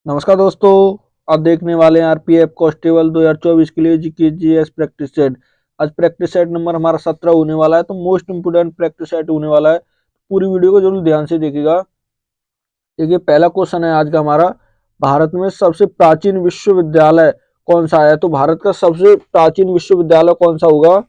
नमस्कार दोस्तों। आप देखने वाले हैं आरपीएफ कांस्टेबल 2024 के लिए जीके जीएस प्रैक्टिस सेट। आज प्रैक्टिस सेट नंबर हमारा 17 होने वाला है, तो मोस्ट इंपोर्टेंट प्रैक्टिस सेट होने वाला है। पूरी वीडियो को जरूर ध्यान से देखिएगा। देखिए, पहला क्वेश्चन है आज का हमारा, भारत में सबसे प्राचीन विश्वविद्यालय कौन सा है? तो भारत का सबसे प्राचीन विश्वविद्यालय कौन सा होगा?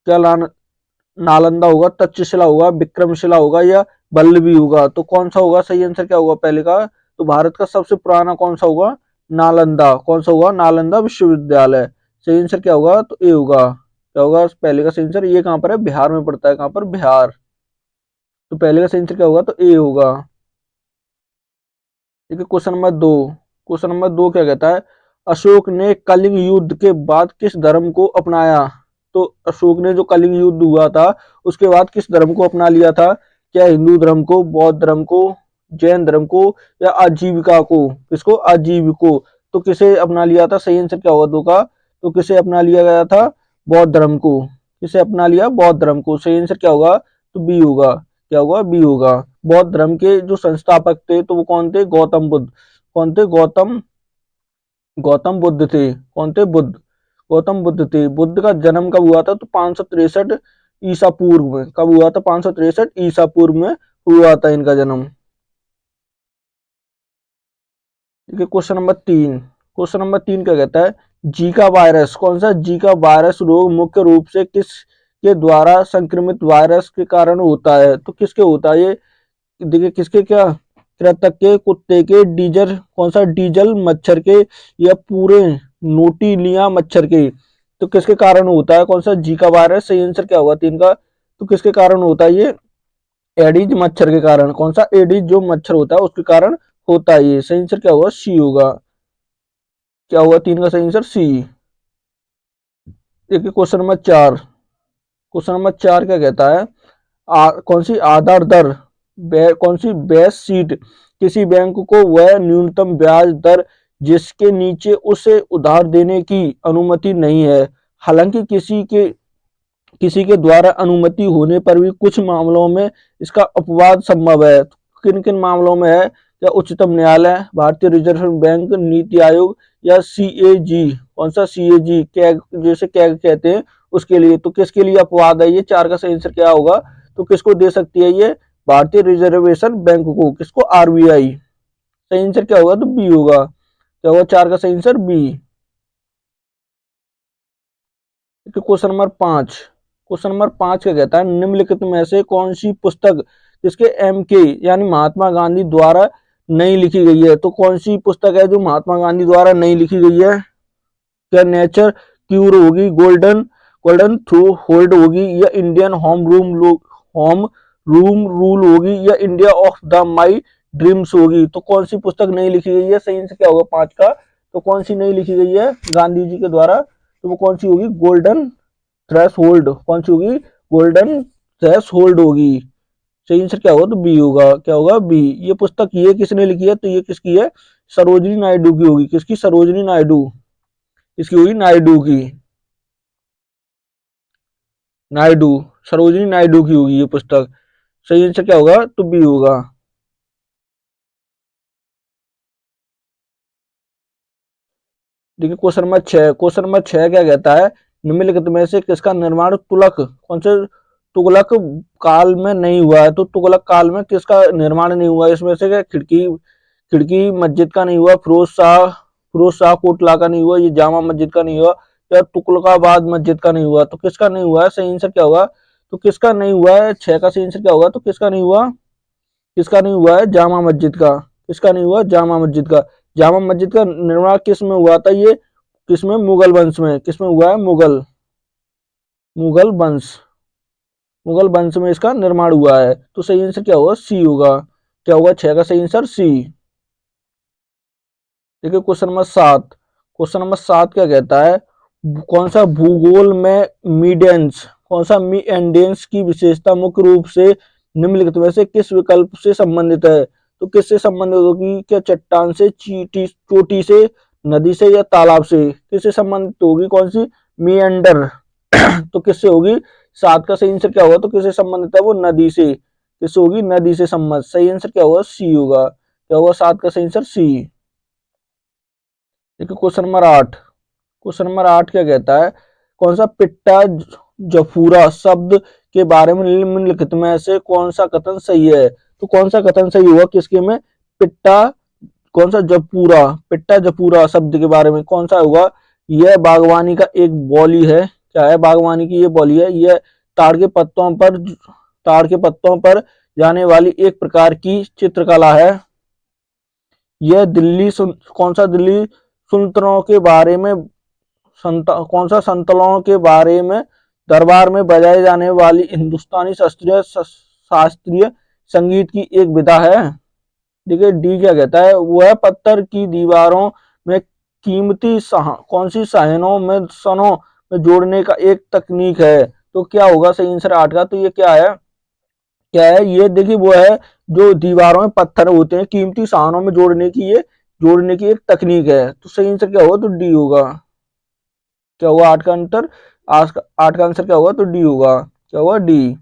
क्या नालंदा होगा, तक्षशिला होगा, विक्रमशिला होगा या बल्लभी होगा? तो कौन सा होगा? सही आंसर क्या होगा पहले का? तो भारत का सबसे पुराना कौन सा होगा? नालंदा। कौन सा होगा? नालंदा विश्वविद्यालय। सही आंसर क्या होगा? तो ए होगा। क्या होगा पहले का सही आंसर? ये कहाँ पर है? बिहार में पड़ता है। कहाँ पर? बिहार। तो पहले का सही आंसर क्या होगा? तो ए होगा। ठीक है, क्वेश्चन नंबर दो। क्वेश्चन नंबर दो क्या कहता है? अशोक ने कलिंग युद्ध के बाद किस धर्म को अपनाया? तो अशोक ने जो कलिंग युद्ध हुआ था उसके बाद किस धर्म को अपना लिया था? क्या हिंदू धर्म को, बौद्ध धर्म को, जैन धर्म को या आजीविका को? किसको? आजीविको। तो किसे अपना लिया था? सही आंसर क्या होगा दो का? तो किसे अपना लिया गया था? बौद्ध धर्म को। किसे अपना लिया? बौद्ध धर्म को। सही आंसर क्या होगा? तो बी होगा। क्या होगा? बी होगा। बौद्ध धर्म के जो संस्थापक थे तो वो कौन थे? गौतम बुद्ध। कौन थे? गौतम गौतम बुद्ध थे। कौन थे? बुद्ध। गौतम बुद्ध थे। बुद्ध का जन्म कब हुआ था? तो 563 ईसा पूर्व में। कब हुआ था? 563 ईसा पूर्व में हुआ था इनका जन्म। ठीक है, क्वेश्चन नंबर तीन। क्वेश्चन नंबर तीन क्या कहता है? जीका वायरस, कौन सा जीका वायरस रोग मुख्य रूप से किस के द्वारा संक्रमित वायरस के कारण होता है? तो किसके होता है ये? देखिए, किसके? क्या? कृंतक के, कुत्ते के, डीजल, कौन सा? डीजल मच्छर के या पूरे नोटिलिया मच्छर के? तो किसके कारण होता है? कौन सा? Zika virus. सही आंसर क्या होगा तीन का? तो किसके कारण होता है ये? एडिज मच्छर के कारण। कौन सा? एडिज जो मच्छर होता है उसके कारण होता है ये। सही आंसर क्या होगा? सी होगा। क्या होगा तीन का सही आंसर? सी। देखिए, क्वेश्चन नंबर चार। क्वेश्चन नंबर चार क्या कहता है? कौन सी आधार दर, कौन सी बेस सीट किसी बैंक को वह न्यूनतम ब्याज दर जिसके नीचे उसे उधार देने की अनुमति नहीं है, हालांकि किसी के द्वारा अनुमति होने पर भी कुछ मामलों में इसका अपवाद संभव है। किन किन मामलों में है? क्या? उच्चतम न्यायालय, भारतीय रिजर्व बैंक, नीति आयोग या सीएजी? कौन सा? सीएजी, कैग, जैसे कैग कहते हैं उसके लिए। तो किसके लिए अपवाद है ये? चार का सही आंसर क्या होगा? तो किसको दे सकती है ये? भारतीय रिजर्वेशन बैंक को। किसको? आरबीआई। सही आंसर क्या होगा? तो बी होगा। क्या होगा चार का सही आंसर? बी। क्वेश्चन नंबर पांच। क्वेश्चन नंबर पांच क्या कहता है? निम्नलिखित में से कौन सी पुस्तक जिसके एम के यानी महात्मा गांधी द्वारा नहीं लिखी गई है? तो कौन सी पुस्तक है जो महात्मा गांधी द्वारा नहीं लिखी गई है? क्या नेचर क्यूर होगी, गोल्डन गोल्डन थ्रू होल्ड होगी या इंडियन होम रूम रूल होगी या India of the my dreams होगी? तो कौन सी पुस्तक नहीं लिखी गई है? सही आंसर क्या होगा पांच का? तो कौन सी नहीं लिखी गई है गांधी जी के द्वारा? तो वो कौन सी होगी? Golden threshold. कौन सी होगी? गोल्डन थ्रेश होल्ड होगी। सही आंसर क्या होगा? तो बी होगा। क्या होगा? बी। ये पुस्तक ये किसने लिखी है? तो ये किसकी है? सरोजिनी नायडू की होगी। किसकी? सरोजिनी नायडू। इसकी होगी नायडू की। नायडू, सरोजिनी नायडू की होगी ये पुस्तक। सही आंसर क्या होगा? तो बी होगा। देखिए, क्वेश्चन नंबर छह। क्वेश्चन नंबर छह क्या कहता है? निम्नलिखित में से किसका निर्माण तुगलक, कौन से तुगलक काल में नहीं हुआ है? तो तुगलक काल में किसका निर्माण नहीं हुआ? इसमें से क्या? खिड़की खिड़की मस्जिद का नहीं हुआ, फिरोज शाह कोटला का नहीं हुआ, ये जामा मस्जिद का नहीं हुआ या तुगलकाबाद मस्जिद का नहीं हुआ? तो किसका नहीं हुआ है? सही आंसर क्या होगा? तो किसका नहीं हुआ है? छह का सही आंसर क्या होगा? तो किसका नहीं हुआ? किसका नहीं हुआ है? जामा मस्जिद का। किसका नहीं हुआ? जामा मस्जिद का। जामा मस्जिद का निर्माण किस में हुआ था? ये किस में? मुगल वंश में। किस में हुआ है? मुगल वंश। मुगल वंश में इसका निर्माण हुआ है। तो सही आंसर क्या होगा? सी होगा। क्या होगा छह का सही आंसर? सी। देखिए, क्वेश्चन नंबर सात। क्वेश्चन नंबर सात क्या कहता है? कौन सा भूगोल में मीडियंस, कौन सा मीएंडियंस की विशेषता मुख्य रूप से निम्नलिखित में से किस विकल्प से संबंधित है? तो किससे संबंधित होगी? क्या चट्टान से, चीटी चोटी से, नदी से या तालाब से? किससे संबंधित होगी? कौन सी? मीएंडर। तो किससे होगी? सात का सही आंसर क्या होगा? तो किससे संबंधित है वो? नदी से। किससे होगी? नदी से संबंधित। सही आंसर क्या होगा? सी होगा। क्या होगा सात का सही आंसर? सी। देखिए क्वेश्चन नंबर 8, क्वेश्चन नंबर 8 क्या कहता है, कौन सा पिट्टा जफूरा शब्द के बारे में निम्नलिखित में से कौन सा कथन सही है। तो कौन सा कथन सही हुआ किसके में, पिट्टा, कौन सा जपूरा, पिट्टा जपूरा शब्द के बारे में कौन सा हुआ, यह बागवानी का एक बॉली है। क्या है, बागवानी की ये बॉली है। यह ताड़ के पत्तों पर, ताड़ के पत्तों पर जाने वाली एक प्रकार की चित्रकला है। यह कौन सा दिल्ली सुल्तानों के बारे में, कौन सा संतलों के बारे में दरबार में बजाए जाने वाली हिंदुस्तानी शास्त्रीय संगीत की एक विधा है। देखिए डी क्या कहता है, वह पत्थर की दीवारों में कीमती कौन सी सायनों में सनों में जोड़ने का एक तकनीक है। तो क्या होगा सही आंसर 8 का। तो ये क्या है, क्या है ये, देखिए वो है जो दीवारों में पत्थर होते हैं कीमती सामानों में जोड़ने की, ये जोड़ने की एक तकनीक है। तो सही आंसर क्या होगा, तो डी होगा। क्या हुआ 8 का आंसर, 8 का आंसर क्या होगा, तो डी होगा। क्या होगा, D.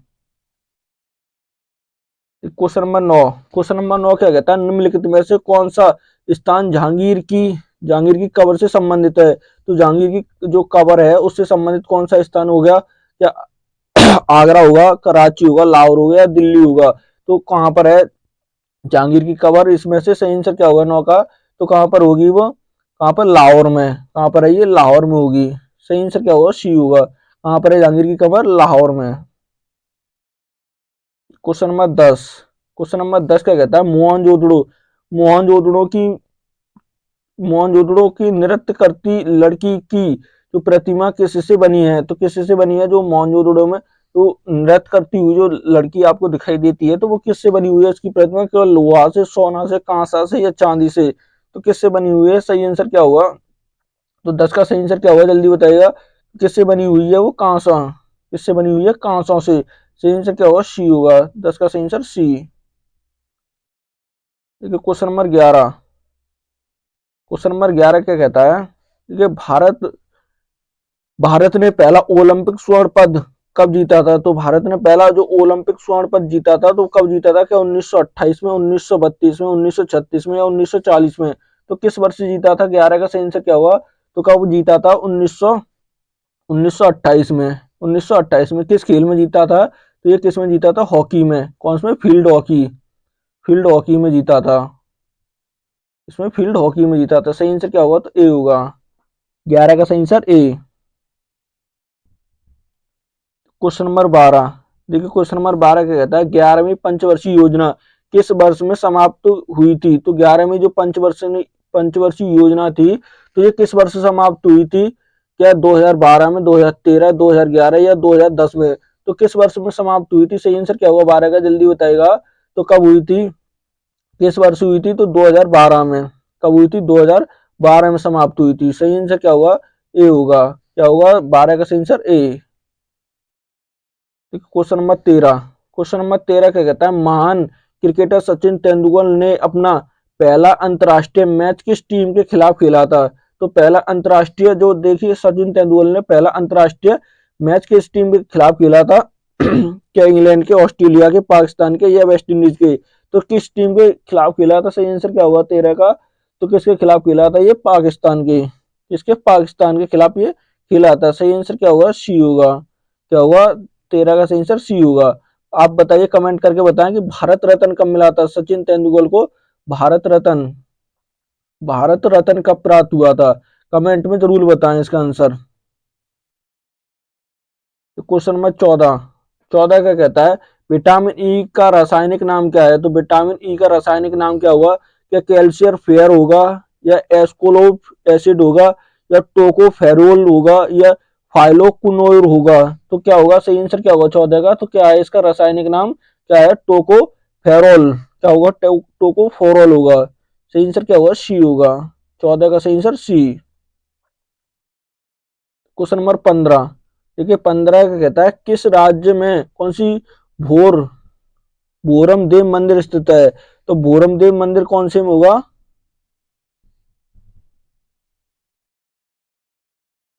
Question number 9, question number 9 क्या कहता है, निम्नलिखित में से कौन सा स्थान जहांगीर की कब्र से संबंधित है। तो जहांगीर की जो कब्र है उससे संबंधित कौन सा स्थान हो गया, क्या आगरा होगा, कराची होगा, लाहौर होगा या दिल्ली होगा। तो कहां पर है जहांगीर की कब्र, इसमें से सही आंसर क्या होगा 9 का, तो कहां पर होगी वो, कहां पर, लाहौर में। कहां पर है ये, लाहौर में होगी। सही आंसर क्या होगा, सी होगा। कहां पर है जहांगीर की कब्र, लाहौर में। क्वेश्चन नंबर 10, क्वेश्चन नंबर 10 क्या कहता है, मोहनजोदड़ो की मोहनजोदड़ो की नृत्य करती लड़की की जो प्रतिमा किससे बनी है। तो किससे बनी है, जो मोहनजोदड़ो में तो नृत्य करती हुई जो लड़की आपको दिखाई देती है, तो वो किससे बनी हुई है, उसकी प्रतिमा केवल लोहा से, सोना से, कांसा से या चांदी से। तो किससे बनी हुई है, सही आंसर क्या होगा। तो 10 का सही आंसर क्या होगा, जल्दी बताइएगा। किससे बनी हुई है वो, कांसा, किससे बनी हुई है, कांसों से। सही आंसर क्या होगा, सी होगा। 10 का सही आंसर सी। देखिए क्वेश्चन नंबर 11, क्वेश्चन नंबर 11 क्या कहता है, देखिए भारत ने पहला ओलंपिक स्वर्ण पद कब जीता था। तो भारत ने पहला जो ओलंपिक स्वर्ण पद जीता था तो कब जीता था, क्या 1928 में, 1932 में, 1936 में या 1940 में। तो किस वर्ष जीता था, 11 का सही आंसर क्या हुआ, तो कब जीता था, 1928 में। 1928 में किस खेल में जीता था, तो ये किस में जीता था, हॉकी में। कौन से में, फील्ड हॉकी, फील्ड हॉकी में जीता था। इसमें फील्ड हॉकी में जीता था। सही आंसर क्या होगा, तो ए होगा। 11 का सही आंसर ए। क्वेश्चन नंबर 12, देखिए क्वेश्चन नंबर 12 क्या कहता है, 11वीं पंचवर्षीय योजना किस वर्ष में समाप्त हुई थी। तो 11वीं जो पंचवर्षीय योजना थी, तो ये किस वर्ष समाप्त हुई थी, क्या 2012 में, 2013, 2011 या 2010 में। तो किस वर्ष में समाप्त हुई थी, सही आंसर क्या होगा 12 का, जल्दी बताएगा। तो कब हुई थी, किस वर्ष हुई थी, तो 2012 में। कब हुई थी, 2012 में समाप्त हुई थी। सही आंसर क्या होगा, ए होगा। क्या होगा, 12 का सही answer A. Question number 13, question number 13 क्या कहता है, महान क्रिकेटर सचिन तेंदुलकर ने अपना पहला अंतरराष्ट्रीय मैच किस टीम के खिलाफ खेला था। तो पहला अंतरराष्ट्रीय जो, देखिए सचिन तेंदुलकर ने पहला अंतरराष्ट्रीय मैच किस टीम के खिलाफ खेला था क्या इंग्लैंड के, ऑस्ट्रेलिया के, पाकिस्तान के या वेस्ट इंडीज के। तो किस टीम के खिलाफ खेला था, सही आंसर क्या हुआ 13 का, तो किसके खिलाफ खेला था, ये पाकिस्तान के, किसके, पाकिस्तान के खिलाफ ये खेला था। सही आंसर क्या होगा, सी होगा। क्या होगा, 13 का सही आंसर सी होगा। आप बताइए, कमेंट करके बताएं कि भारत रत्न कब मिला था सचिन तेंदुलकर को, भारत रत्न, भारत रत्न कब प्राप्त हुआ था, कमेंट में जरूर बताएं इसका आंसर। तो क्वेश्चन नंबर 14, 14 क्या कहता है, विटामिन ई का रासायनिक नाम क्या है। तो विटामिन ई का रासायनिक नाम क्या हुआ, क्या कैल्शियर फेयर होगा या एस्कोलोप एसिड होगा या टोकोफेरोल होगा या फाइलोक्विनोल होगा। तो क्या होगा, सही आंसर क्या होगा 14 का, तो क्या है इसका रासायनिक नाम, क्या है, टोकोफेरोल। क्या होगा, टोकोफेरोल होगा। सही आंसर क्या होगा, सी होगा। 14 का सही आंसर सी। क्वेश्चन नंबर 15, देखिए 15 का कहता है, किस राज्य में कौन सी भोर भोरम देव मंदिर स्थित है। तो भोरम देव मंदिर कौन से में होगा,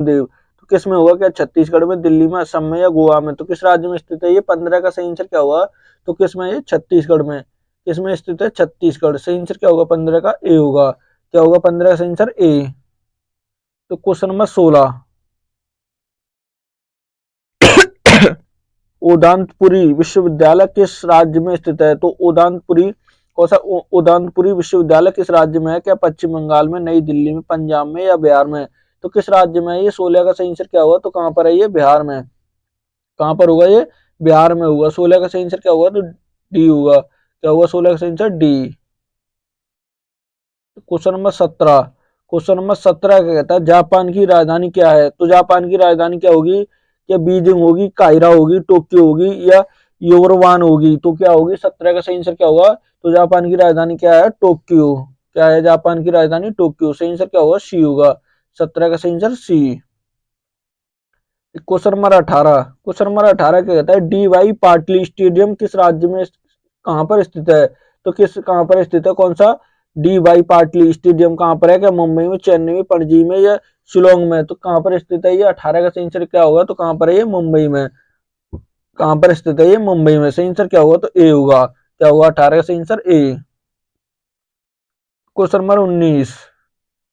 देव, तो किस में होगा, क्या छत्तीसगढ़ में, दिल्ली में, असम में या गोवा में। तो किस राज्य में स्थित है ये, 15 का सही आंसर क्या होगा, तो किस में, ये छत्तीसगढ़ में, किस में स्थित है, छत्तीसगढ़। सही आंसर क्या होगा 15 का, ए होगा। क्या होगा 15 का सही आंसर, ए। तो क्वेश्चन नंबर 16, उदांतपुरी विश्वविद्यालय किस राज्य में स्थित है? तो उदांतपुरी कौन सा उदांतपुरी विश्वविद्यालय किस राज्य में है? क्या पश्चिम बंगाल में, नई दिल्ली में, पंजाब में या बिहार में? तो किस राज्य में है ये? 16 का सही आंसर क्या होगा? तो कहां पर है ये? बिहार में। कहां पर होगा ये? बिहार में होगा। 16 का सही आंसर क्या होगा? तो डी होगा। क्या होगा 16 का सही answer? D. Question number 17, question number 17 क्या कहता है? जापान की राजधानी क्या है? तो जापान की राजधानी क्या होगी? क्या बीजिंग होगी, काहिरा होगी, टोक्यो होगी या योरवान होगी? तो क्या होगी? 17 का सही आंसर क्या होगा? तो जापान की राजधानी क्या है? टोक्यो। क्या है जापान की राजधानी? टोक्यो। सही आंसर क्या होगा? सी होगा। 17 का सही answer C. Question number 18, question number 18 क्या कहता है? डी वाई पाटली स्टेडियम किस राज्य में कहां पर स्थित है? तो कहां पर स्थित है? कौन सा? डी वाई पाटली स्टेडियम कहां पर है? क्या मुंबई में, चेन्नई में, पणजी में या शिलोंग में? तो कहां पर स्थित है ये? 18 का सही आंसर क्या होगा? तो कहां पर है ये? मुंबई में। कहां पर स्थित है ये? मुंबई में। सही आंसर क्या होगा? तो ए होगा। क्या होगा 18 का सही आंसर? ए। क्वेश्चन नंबर 19,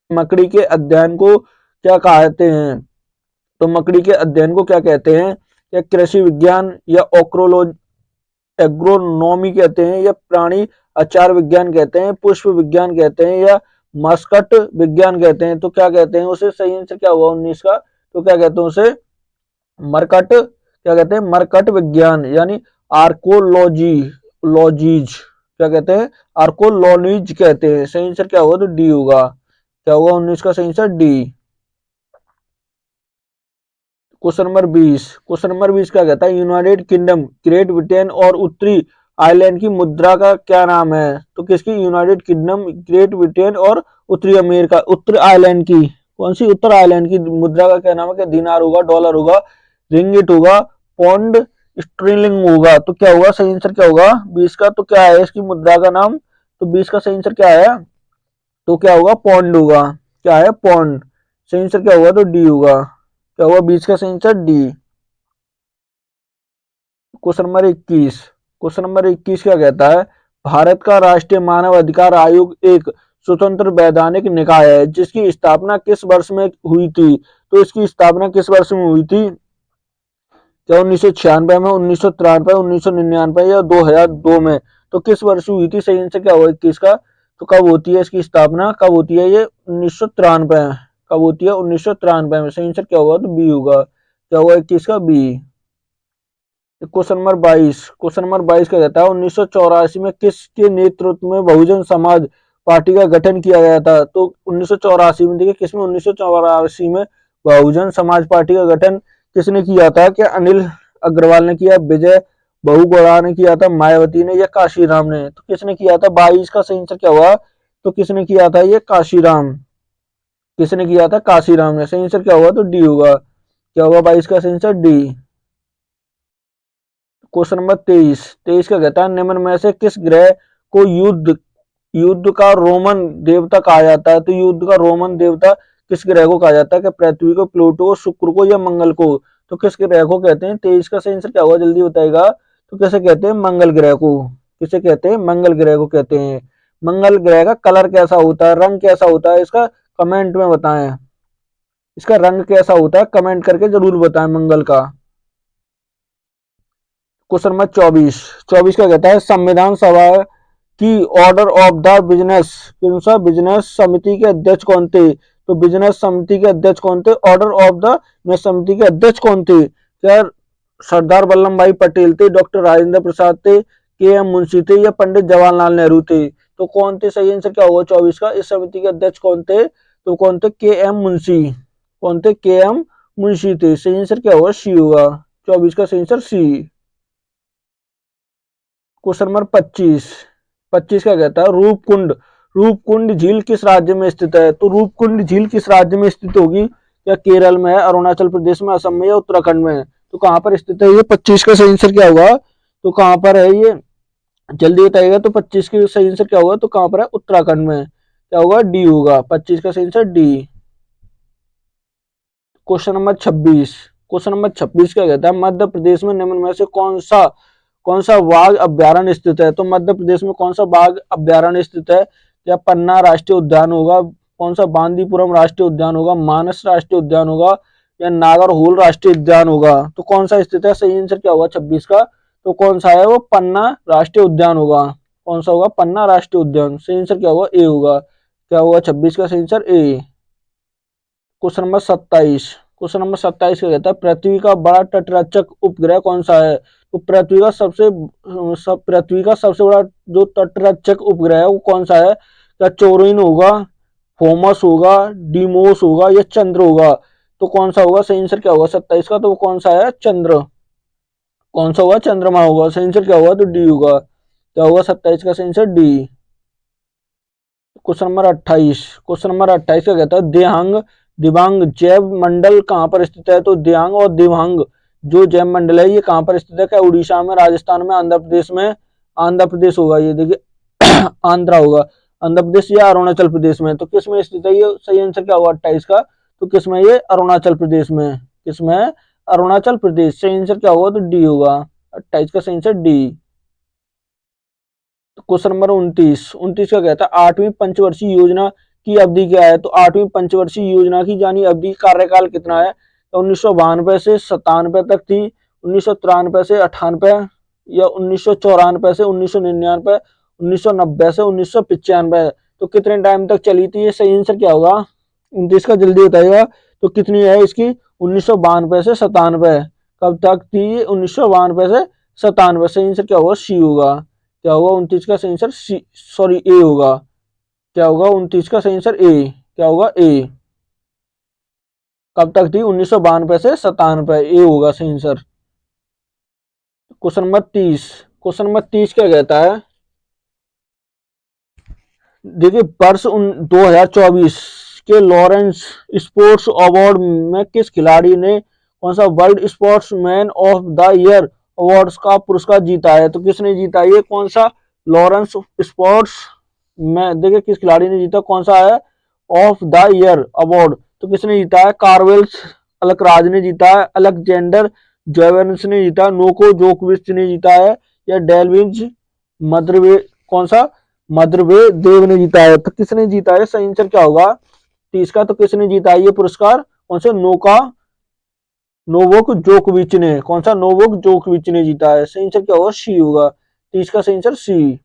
मकड़ी के अध्ययन को क्या कहते हैं? तो मकड़ी के अध्ययन को क्या कहते हैं? या कृषि विज्ञान या एग्रोनॉमी कहते हैं या प्राणी आचार विज्ञान कहते हैं, पुष्प विज्ञान कहते हैं या मस्कट विज्ञान कहते हैं? तो क्या कहते हैं उसे? सही आंसर क्या होगा 19 का? तो क्या कहते हैं उसे? मरकट। क्या कहते हैं? मरकट विज्ञान यानी आर्कोलॉजी लॉजीज। क्या कहते हैं? आर्कोलॉजीज कहते हैं। सही आंसर क्या होगा? तो डी होगा। क्या होगा 19 का सही answer? D. Question number 20, question number 20 क्या कहता है? यूनाइटेड किंगडम, ग्रेट ब्रिटेन और उत्तरी आयरलैंड की मुद्रा का क्या नाम है? तो किसकी? यूनाइटेड किंगडम, ग्रेट ब्रिटेन और उत्तरी अमेरिका, उत्तरी आयरलैंड की कौन सी? उत्तर आयरलैंड की मुद्रा का क्या नाम है? क्या दिनार होगा, डॉलर होगा, रिंगिट होगा, पौंड स्ट्रिलिंग होगा? तो क्या होगा सही आंसर? क्या होगा 20 का? तो क्या है इसकी मुद्रा का नाम? तो 20 का सही आंसर क्या है? तो क्या होगा? पौंड होगा। क्या है? पौंड। सही आंसर क्या होगा? तो डी होगा। क्या होगा 20 का सही answer? D. Question number 21, question number 21 क्या कहता है? भारत का राष्ट्रीय मानव अधिकार आयोग एक स्वतंत्र वैधानिक निकाय है जिसकी स्थापना किस वर्ष में हुई थी? तो इसकी स्थापना किस वर्ष में हुई थी? क्या 1996 में, 1993, 1999 या 2002 में? तो किस वर्ष हुई थी? सही आंसर क्या होगा 21 का? तो कब होती है इसकी स्थापना? कब होती है ये? 1993। कब होती है? 1993 में। सही आंसर क्या होगा? तो बी होगा। क्या होगा 21 का? B. Question number 22, question number 22 का कहता है 1984 में किसके नेतृत्व में बहुजन समाज पार्टी का गठन किया गया था? तो 1984 में, देखिए किसमें? 1984 में बहुजन समाज पार्टी का गठन किसने किया था? क्या अनिल अग्रवाल ने किया, विजय बहुगुणा ने किया था, मायावती ने या काशीराम ने? तो किसने किया था? 22 का सही आंसर क्या हुआ? तो किसने किया था ये? काशीराम। किसने किया था? काशीराम ने। सही आंसर क्या होगा? तो डी होगा। क्या होगा 22 का सही आंसर? डी। क्वेश्चन नंबर 23, 23 का कहता है निम्न में से किस ग्रह को युद्ध युद्ध का रोमन देवता कहा जाता है? तो युद्ध का रोमन देवता किस ग्रह को कहा जाता है? क्या पृथ्वी को, प्लूटो को, शुक्र को या मंगल को? तो किस ग्रह को कहते हैं? 23 का सही आंसर क्या होगा? जल्दी बताएगा। तो कैसे कहते हैं? मंगल ग्रह को। किसे कहते हैं? मंगल ग्रह को कहते हैं। मंगल ग्रह का कलर कैसा होता है, रंग कैसा होता है इसका? कमेंट में बताएं। इसका रंग कैसा होता है? कमेंट करके जरूर बताएं मंगल का। क्वेश्चन नंबर 24, 24 का कहता है संविधान सभा की ऑर्डर ऑफ द बिजनेस कौन सा? बिजनेस समिति के अध्यक्ष कौन थे? तो बिजनेस समिति के अध्यक्ष कौन थे? ऑर्डर ऑफ द बिजनेस समिति के अध्यक्ष कौन थे? क्या सरदार वल्लभ भाई पटेल थे, डॉक्टर राजेंद्र प्रसाद थे, के एम मुंशी थे या पंडित जवाहरलाल नेहरू थे? तो कौन थे? सही आंसर क्या होगा 24 का? इस समिति के अध्यक्ष कौन थे? तो कौन थे? के एम मुंशी। कौन थे? के एम मुंशी थे। सही आंसर क्या होगा? सी होगा। 24 का सही आंसर सी। क्वेश्चन नंबर 25, 25 का कहता है रूपकुंड, रूपकुंड झील किस राज्य में स्थित है? तो रूपकुंड झील किस राज्य में स्थित होगी? क्या केरल में है, अरुणाचल प्रदेश में, असम में या उत्तराखंड में? तो कहां पर स्थित है ये? 25 का सही आंसर क्या होगा? तो कहां पर है ये? जल्दी बताइएगा। तो 25 की सही आंसर क्या होगा? तो कहां पर है? उत्तराखंड में। क्या होगा? डी होगा। 25 का सही answer D. Question number 26, question number 26 क्या कहता है मध्य प्रदेश में निम्न में से कौन सा बाघ अभ्यारण्य स्थित है? तो मध्य प्रदेश में कौन सा बाघ अभ्यारण्य स्थित है? क्या पन्ना राष्ट्रीय उद्यान होगा, कौन सा बांदीपुरम राष्ट्रीय उद्यान होगा, मानस राष्ट्रीय उद्यान होगा या नागरहोल राष्ट्रीय उद्यान होगा। तो कौन सा स्थित है, सही आंसर क्या होगा 26 का, तो कौन सा है वो पन्ना राष्ट्रीय उद्यान होगा। कौन सा होगा, पन्ना राष्ट्रीय उद्यान। सही आंसर क्या होगा, ए होगा। क्या होगा 26 का सही answer A. Question number 27, question number 27 क्या कहता है, पृथ्वी का बड़ा तटरक्षक उपग्रह कौन सा है। तो पृथ्वी का सबसे बड़ा जो तटरक्षक उपग्रह है वो कौन सा है। क्या चोरिन होगा, फोमस होगा, डीमोस होगा या चंद्र होगा। तो कौन सा होगा, सही आंसर क्या होगा 27 का, तो वो कौन सा है, चंद्र। कौन सा होगा, चंद्रमा होगा। सही आंसर क्या होगा, तो डी होगा। क्या होगा 27 का सही answer D. Question number 28, question number 28 का कहता है, देहांग दिबांग जैव मंडल कहाँ पर स्थित है। तो देहांग और दिबांग जो जैव मंडल है ये कहाँ पर स्थित है। क्या उड़ीसा में, राजस्थान में, आंध्र प्रदेश में। आंध्र प्रदेश होगा ये, देखिए आंध्रा होगा, आंध्र प्रदेश या अरुणाचल प्रदेश में। तो किस में स्थित है ये, सही आंसर क्या होगा 28 का, तो किस में, ये अरुणाचल प्रदेश में। किस में, अरुणाचल प्रदेश। सही आंसर क्या होगा, तो डी होगा। 28 का सही आंसर डी। क्वेश्चन नंबर 29 का कहता है, आठवीं पंचवर्षीय योजना की अवधि क्या है। तो आठवीं पंचवर्षीय योजना की जानी अवधि कार्यकाल कितना है। तो 1992 से 97 तक थी, 1993 से 98 या 1994 से 1999, 1990 से 1995। तो कितने टाइम तक चली थी ये, सही आंसर क्या होगा 29 का, जल्दी बताइएगा। तो कितनी है इसकी, 1992 से 97। कब तक थी, 1992 से 97। सही आंसर क्या होगा, सी होगा। क्या होगा 29 का सही आंसर सी, सॉरी ए होगा। क्या होगा 29 का सही आंसर ए। क्या होगा ए। कब तक थी, 1992 से 97। ए होगा सही answer. Question number 30, question number 30 क्या कहता है, देखिए वर्ष 2024 के लॉरेंस स्पोर्ट्स अवार्ड में किस खिलाड़ी ने कौन सा world sports man of the year awards का पुरस्कार जीता है। तो किसने जीता ये, कौन सा लॉरेंस स्पोर्ट्स में, देखिए किस खिलाड़ी ने जीता, कौन सा है ऑफ द ईयर अवार्ड। तो किसने जीता है, कार्वेल्स अलकराज ने जीता है, अलेक्जेंडर जोवेन्स ने जीता, नोको जोकोविच ने जीता है या डेल्विन मद्रवे, कौन सा मद्रवे देव ने जीता है। तो किसने जीता है, सही आंसर क्या होगा 30 का, तो किसने जीता है ये पुरस्कार, कौन से नोवोक जोकोविच ने। कौन सा, नोवोक जोकोविच ने जीता है। सही आंसर क्या होगा, सी होगा। 30 का सही answer C.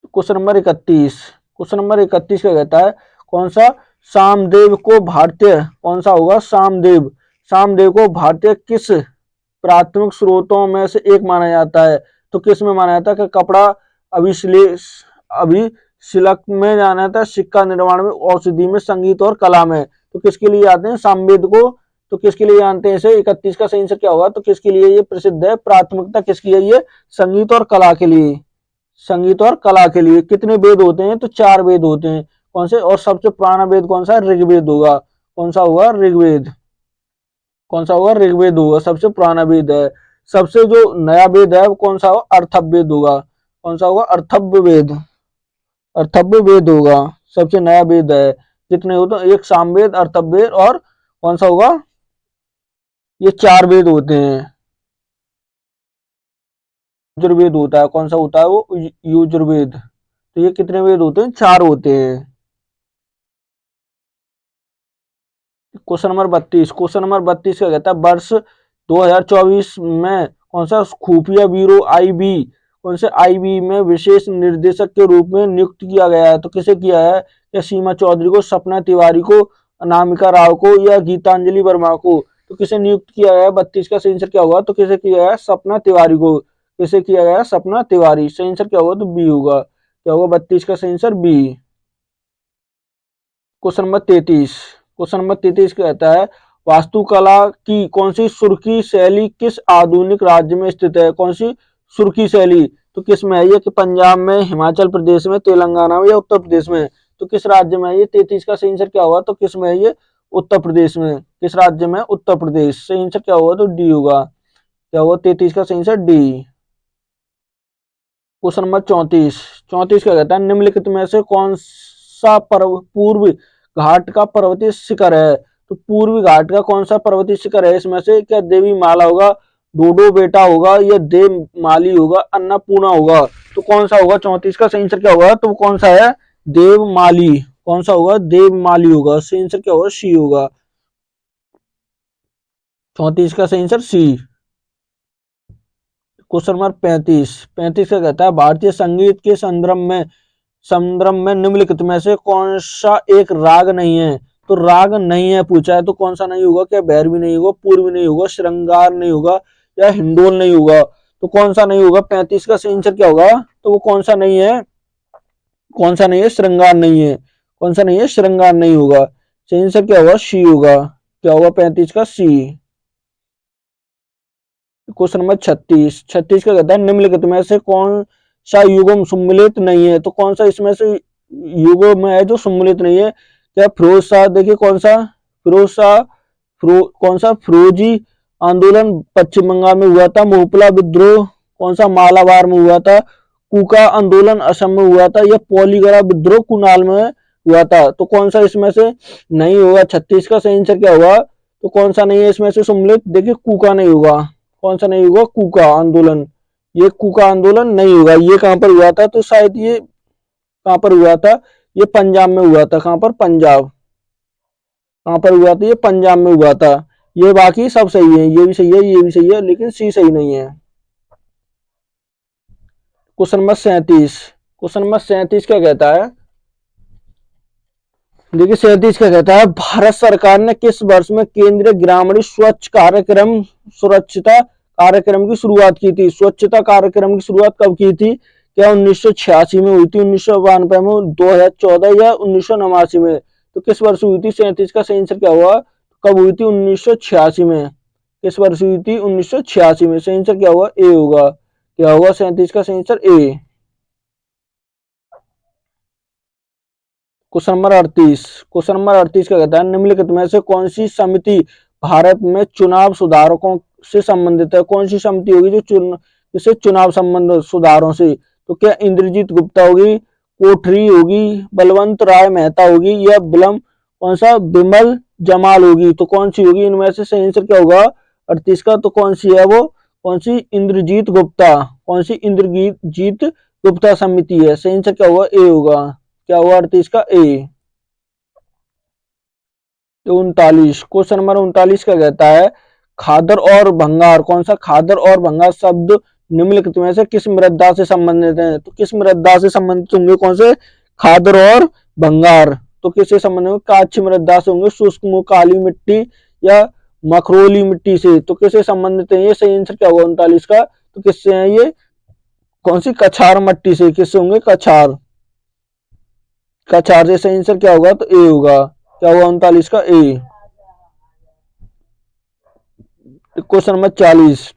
Question number 31, question number 31 का कहता है, कौन सा सामदेव को भारतीय, कौन सा होगा सामदेव, सामदेव को भारतीय किस प्राथमिक स्रोतों में से एक माना जाता है। तो किस में माना जाता है, कि कपड़ा अभिशिल्प में जाना जाता है, सिक्का निर्माण में, औषधि में, संगीत और कला में। तो किसके लिए आते हैं सामवेद को, तो किसके लिए जानते हैं इसे। 31 का सही आंसर क्या होगा, तो किसके लिए ये प्रसिद्ध है, प्राथमिकता किसकी है ये, संगीत और कला के लिए। संगीत और कला के लिए। कितने वेद होते हैं, तो 4 वेद होते हैं। कौन से, और सबसे पुराना वेद कौन सा, ऋग्वेद होगा। कौन सा होगा, ऋग्वेद। कौन सा होगा, ऋग्वेद होगा, सबसे पुराना वेद है। सबसे जो नया वेद है वो कौन सा होगा, अर्थव्यवेद होगा। कौन सा होगा, अर्थव्यवेद। अर्थव्यवेद होगा, सबसे नया वेद है। कितने होते हैं, एक सामवेद, अर्थव्यवेद और कौन सा होगा, ये 4 वेद होते हैं। यजुर्वेद होता है, कौन सा होता है वो, यजुर्वेद। तो ये कितने वेद होते हैं, 4 होते हैं। क्वेश्चन नंबर 32, क्वेश्चन नंबर 32 का कहता है, वर्ष 2024 में कौन सा खुफिया ब्यूरो आईबी, कौन से आईबी में विशेष निर्देशक के रूप में नियुक्त किया गया है। तो किसे किया है, या सीमा चौधरी को, सपना तिवारी को, अनामिका राव को या गीतांजलि वर्मा को। तो किसे नियुक्त किया गया है, 32 का सही आंसर क्या होगा, तो किसे किया गया है, सपना तिवारी को। किसे किया गया है, सपना तिवारी। सही आंसर क्या होगा, तो बी होगा। क्या होगा 32 का सही answer B. Question number 33, question number 33 कहता है, वास्तुकला की कौन सी सुर्खी शैली किस आधुनिक राज्य में स्थित है। कौन सी सुर्खी शैली, तो किस में है ये, कि पंजाब में, हिमाचल प्रदेश में, तेलंगाना में या उत्तर प्रदेश में। तो किस राज्य में है ये, 33 का सही आंसर क्या होगा, तो किस में है ये, उत्तर प्रदेश में। किस राज्य में, उत्तर प्रदेश। सही आंसर क्या होगा, तो डी होगा। क्या होगा 33 का सही आंसर डी। क्वेश्चन नंबर 34, 34 क्या कहता है, निम्नलिखित में से कौन सा पूर्व घाट का पर्वतीय शिखर है। तो पूर्वी घाट का कौन सा पर्वतीय शिखर है इसमें से, क्या देवी माला होगा, डोडो बेटा होगा या देव माली होगा, अन्नपूर्णा होगा। तो कौन सा होगा 34 का सही आंसर क्या होगा, तो कौन सा है, देवमाली। कौन सा होगा? देवमाली होगा। सही आंसर क्या होगा? सी होगा। 34 का सही आंसर सी। Question number 35। 35 का कहता है भारतीय संगीत के संदर्भ में निम्नलिखित में से कौन सा एक राग नहीं है? तो राग नहीं है पूछा है, तो कौन सा नहीं होगा? क्या भैरवी नहीं होगा, पूर्वी नहीं होगा, श्रृंगार नहीं होगा, या हिंडोल नहीं होगा? तो कौन सा नहीं होगा? 35 का सही आंसर क्या होगा? तो वो कौन सा नहीं है? कौन सा नहीं है? श्रृंगार नहीं है। कौन सा नहीं है? श्रृंगार नहीं होगा। सही आंसर क्या होगा? सी होगा। क्या होगा? 35 का सी। Question number 36। 36 का कहता है निम्नलिखित में से कौन सा युग्म सम्मिलित नहीं है? तो कौन सा इसमें से युग्म है जो सम्मिलित नहीं है? क्या फिरोज शाह, देखिए कौन सा? फिरोज शाह, कौन सा? फिरोजी आंदोलन पश्चिम बंगाल में हुआ था। मोहपला विद्रोह कौन सा? मालाबार में हुआ था। कुका आंदोलन असम में हुआ था, या पॉलीगरा विद्रोह कुनाल में हुआ था? तो कौन सा इसमें से नहीं होगा? 36 का सही आंसर क्या होगा? तो कौन सा नहीं है इसमें से सम्मिलित? देखिए कुका नहीं होगा। कौन सा नहीं होगा? कुका आंदोलन। ये कुका आंदोलन नहीं होगा। ये कहां पर हुआ था? तो शायद ये कहां पर हुआ था? ये पंजाब में हुआ था। कहां पर? पंजाब। कहां पर हुआ था? ये पंजाब में हुआ था। ये बाकी सब सही है, ये भी सही है, ये भी सही है, लेकिन सी सही नहीं है। Question number 37। क्वेश्चन नंबर 37 क्या कहता है? देखिए 37 क्या कहता है भारत सरकार ने किस वर्ष में केंद्रीय ग्रामीण स्वच्छ कार्यक्रम सुरक्षिता कार्यक्रम की शुरुआत की थी? स्वच्छता कार्यक्रम की शुरुआत कब की थी? क्या 1986 में हुई थी, 1992 में, 2014 या 1989 में? तो किस वर्ष हुई थी? 37 का सही आंसर क्या हुआ? कब हुई थी? 1986 में। किस वर्ष हुई थी? 1986 में। सही आंसर क्या हुआ? ए होगा। क्या होगा? 37 का सही answer A. Question number 38। Question number 38 क्या कहता है निम्नलिखित में से कौन सी समिति भारत में चुनाव सुधारकों से संबंधित है? कौन सी समिति होगी जो जिससे चुनाव संबंध सुधारों से? तो क्या इंद्रजीत गुप्ता होगी, कोठरी होगी, बलवंत राय मेहता होगी, या कौन सा बिमल जमाल होगी? तो कौन सी होगी इनमें से? सही आंसर क्या होगा 38 का? तो कौन सी है वो? कौन सी? इंद्रजीत गुप्ता। कौन सी? इंद्रजीत गुप्ता समिति है। सही आंसर क्या होगा? ए होगा। क्या हुआ 38 का? ए। तो 39। क्वेश्चन नंबर 39 का कहता है खादर और भंगार। कौन सा? खादर और भंगार शब्द निम्नलिखित में से किस मृदा से संबंधित है? तो किस मृदा से संबंधित होंगे? कौन से? खादर और भंगार। तो किससे संबंधित होंगे? काच्छी मृदा से होंगे, शुष्क काली मिट्टी, या मखरोली मिट्टी से? तो किससे संबंधित है ये? सही आंसर क्या होगा 39 का? तो किससे है ये? कौन सी? कछार मिट्टी से। किससे होंगे? कछार। कछार से। सही आंसर क्या होगा? तो ए होगा। क्या हुआ 39 का? ए। Question number 40।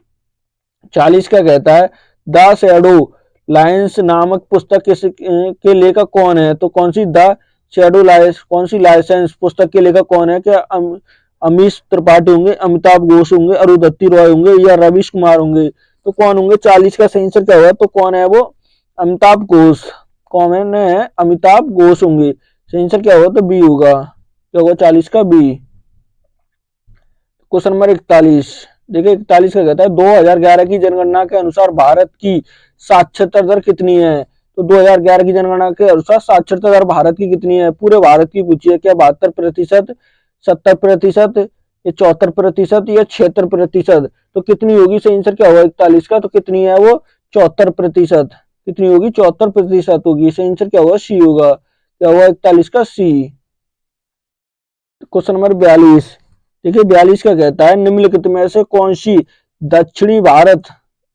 40 क्या कहता है द शैडो लाइन्स नामक पुस्तक के लेखक कौन है? तो कौन सी? द शैडो लाइन्स, कौन सी? लाइसेंस पुस्तक के लेखक कौन है? क्या अमीश त्रिपाठी होंगे, अमिताभ घोष होंगे, अरुंधति रॉय होंगे, या रवीश कुमार होंगे? तो कौन होंगे? 40 का सही आंसर क्या होगा? तो कौन है वो? अमिताभ घोष। कौन है? अमिताभ घोष होंगे। सही आंसर क्या होगा? तो बी होगा। क्या होगा 40 का? बी। Question number 41। देखिए 41 का कहता है 2011 की जनगणना के अनुसार भारत की साक्षरता दर कितनी है? तो 2011 की जनगणना के अनुसार साक्षरता दर भारत की कितनी है? पूरे भारत की पूछी है। क्या 72%, 70%, या 74%, या 76%? तो कितनी होगी? सही आंसर क्या होगा 41 का? तो कितनी है वो? 74%। कितनी होगी? 74% होगी। सही आंसर क्या होगा? सी होगा। क्या होगा 41 का? सी। Question number 42। देखिए 42 का कहता है निम्नलिखित में से कौन सी दक्षिणी भारत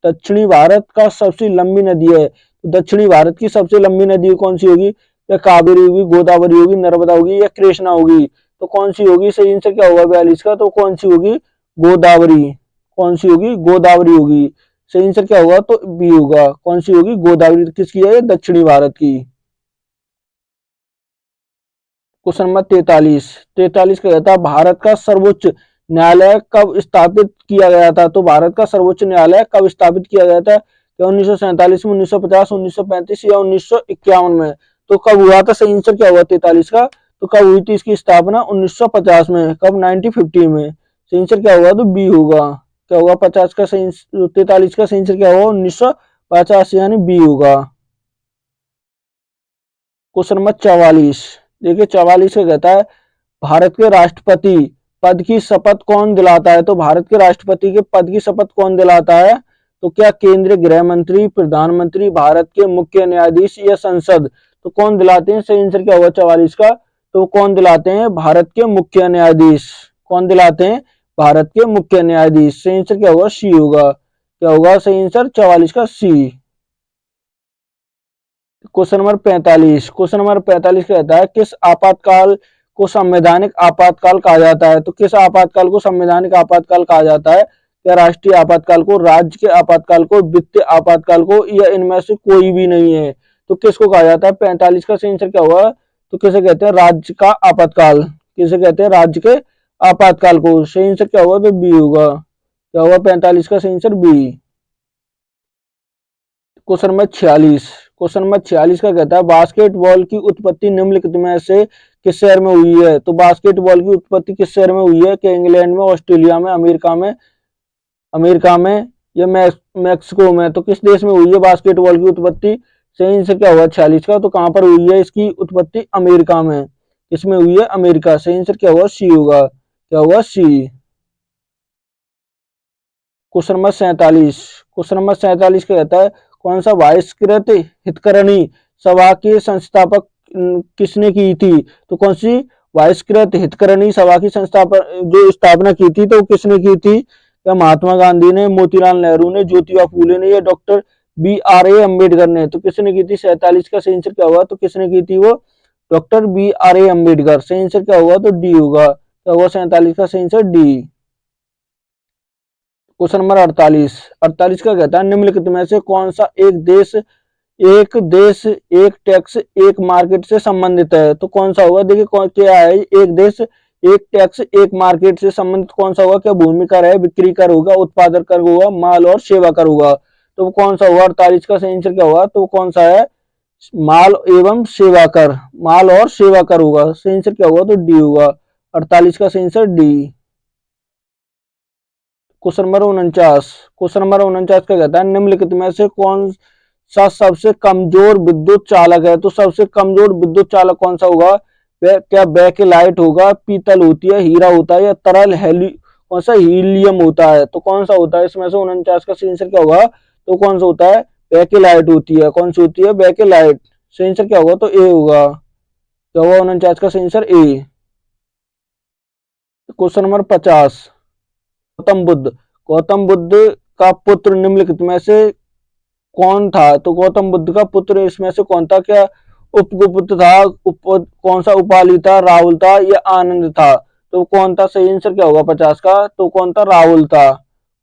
दक्षिणी भारत का सबसे लंबी नदी है? तो दक्षिणी भारत की सबसे लंबी नदी कौन सी होगी? या कावेरी होगी, गोदावरी होगी, नर्मदा होगी, या कृष्णा होगी? तो कौन सी होगी? सही आंसर क्या होगा 42 का? तो कौन सी होगी? गोदावरी। कौन सी होगी? गोदावरी होगी। सही आंसर क्या होगा? तो बी होगा। कौन सी होगी? गोदावरी। किसकी है? दक्षिणी भारत की। Question number 43। 43 का कहता है भारत का सर्वोच्च न्यायालय कब स्थापित किया गया था? तो भारत का सर्वोच्च न्यायालय कब स्थापित किया गया था? क्या 1947 में, 1950, 1935, या 1951 में? तो कब हुआ था? सही आंसर क्या हुआ 43 का? तो कब हुई थी इसकी स्थापना? 1950 में। कब? 1950 में। सही आंसर क्या होगा? तो बी होगा। क्या होगा 50 का सही? 43 का सही आंसर क्या होगा? 1950, यानी बी होगा। क्वेश्चन नंबर 44, देखिए 44 का कहता है भारत के राष्ट्रपति पद की शपथ कौन दिलाता है। तो भारत के राष्ट्रपति के पद की शपथ कौन दिलाता है। तो क्या केंद्रीय गृह मंत्री, प्रधानमंत्री, भारत के मुख्य न्यायाधीश या संसद। तो कौन दिलाते हैं, सही आंसर क्या होगा 44 का। तो कौन दिलाते हैं, भारत के मुख्य न्यायाधीश। कौन दिलाते हैं, भारत के मुख्य न्यायाधीश। सही आंसर क्या होगा, सी होगा। क्या होगा सही आंसर 44 का, C. Question number 45, question number 45 कहता है किस आपातकाल को संवैधानिक आपातकाल कहा जाता है। तो किस आपातकाल को संवैधानिक आपातकाल कहा जाता है। क्या राष्ट्रीय आपातकाल को, राज्य के आपातकाल को, वित्तीय आपातकाल को, या इनमें से कोई भी नहीं है। तो किसको कहा जाता है, 45 का सही आंसर क्या होगा। तो किसे कहते हैं, राज्य का आपातकाल। किसे कहते हैं, राज्य के आपातकाल को। सही आंसर क्या होगा, तो बी होगा। क्या होगा 45 का सही answer, B. Question number 46, question number 46 का कहता है बास्केटबॉल की उत्पत्ति निम्नलिखित में से किस शहर में हुई है। तो बास्केटबॉल की उत्पत्ति किस शहर में हुई है। क्या इंग्लैंड में, ऑस्ट्रेलिया में, अमेरिका में या मैक्सिको में। तो किस देश में हुई है बास्केटबॉल की उत्पत्ति। सही आंसर क्या होगा 46 का। तो कहां पर हुई है इसकी उत्पत्ति, अमेरिका में। किसमें हुई है, अमेरिका। सही आंसर क्या होगा, सी होगा। क्या होगा, सी। क्वेश्चन नंबर 47, क्वेश्चन नंबर 47 का कहता है कौन सा बहिष्कृत हितग्राही सभा के संस्थापक किसने की थी। तो कौन सी बहिष्कृत हितग्राही सभा की संस्थापक जो स्थापना की थी, तो किसने की थी। या महात्मा गांधी ने, मोतीलाल नेहरू ने, ज्योतिबा फूले ने, या डॉक्टर BRA अम्बेडकर ने। तो किसने की थी, 47 का सही आंसर क्या होगा। तो किसने की थी वो, डॉक्टर BRA अम्बेडकर। सही आंसर क्या होगा, तो डी होगा। क्या होगा 47 का सही आंसर, डी। क्वेश्चन नंबर 48 का कहता है निम्नलिखित में से कौन सा एक देश एक टैक्स एक मार्केट से संबंधित है। तो कौन सा होगा, देखिए क्या है, एक देश एक टैक्स एक मार्केट से संबंधित कौन सा होगा। क्या भूमि कर है, बिक्री कर होगा, उत्पादन कर होगा, माल और सेवा कर होगा। तो कौन सा होगा 48 का सही आंसर क्या होगा। तो कौन सा है, माल एवं सेवा कर, माल और सेवा कर होगा। सही आंसर क्या होगा, तो डी होगा। 48 का सही answer, D. Question number 49, question number 49 का कहता है निम्नलिखित में से कौन सा सबसे कमजोर विद्युत चालक है। तो सबसे कमजोर विद्युत चालक कौन सा होगा। क्या बैकेलाइट होगा, पीतल होती है, हीरा होता है, या तरल कौन सा हीलियम होता है। तो कौन सा होता है इसमें से 49 का सही आंसर क्या होगा। तो कौन सा होता है, बैकेलाइट होती है। कौन सी होती है, बैकेलाइट। सही आंसर क्या होगा, तो ए होगा। क्या होगा 49 का सही आंसर, ए। क्वेश्चन नंबर 50, गौतम बुद्ध का पुत्र निम्नलिखित में से कौन था। तो गौतम बुद्ध का पुत्र इसमें से कौन था। क्या उपगुप्त था, कौन सा उपाली था, राहुल था, या आनंद था। तो कौन था, सही आंसर क्या होगा 50 का। तो कौन था, राहुल था।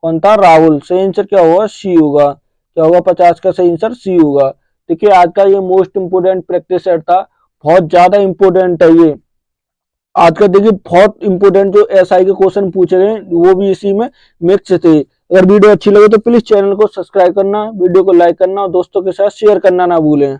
कौन था, राहुल। सही आंसर क्या होगा, सी होगा। क्या होगा 50 का सही आंसर, सी होगा। देखिए आज का ये मोस्ट इंपोर्टेंट प्रैक्टिस सेट था, बहुत ज्यादा इंपोर्टेंट है ये आज का। देखिए बहुत इंपोर्टेंट जो SI के क्वेश्चन पूछे गए वो भी इसी में मिक्स थे। अगर वीडियो अच्छी लगे तो प्लीज चैनल को सब्सक्राइब करना, वीडियो को लाइक करना और दोस्तों के साथ शेयर करना ना भूलें।